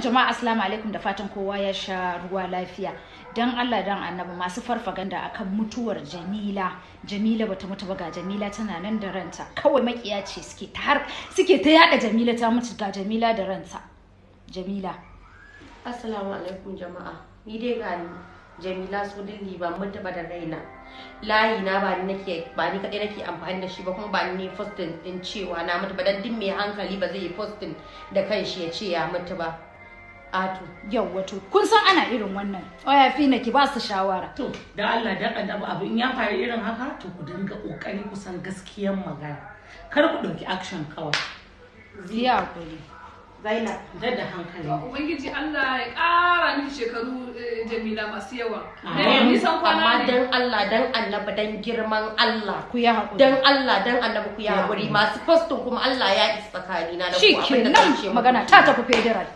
Jama'a assalamu alaikum, da fatan kowa ya sha ruwa lafiya. Dan Allah dan Annabi masu farfaganda akan mutuwar Jamila bata mutu ba, ga Jamila tana nan da ranta. Kawai makiya ce suke ta yada Jamila ta mutu, ga Jamila da ranta. Jamila. Assalamu alaikum jama'a. Ni dai ga Jamila Sudulli ban mutu ba da raina. Layi na ba ni kadai nake amfani da shi ba, kuma ba ni postin din cewa na mutu ba, dan din mai hankali ba zai yi postin da kanshi ya ce ya mutu ba. Ato yawwato kun san ana irin wannan oya fi naki ba su shawara to da Allah dan annabi abu in ya faru irin haka to ku dinga kokari ku san gaskiyar magana, kar ku dauki action kawai. Ziya kuli Zainab da hankali. Ubangiji Allah ya ƙara miki shekaru Jamila masu yawa. Amma dan Allah dan annabi dan girman Allah ku ya hakuri. Dan Allah dan annabi ku ya hakuri, masu postin kuma Allah ya isa tsakanina da ku. Shikenan magana ta tafi federal.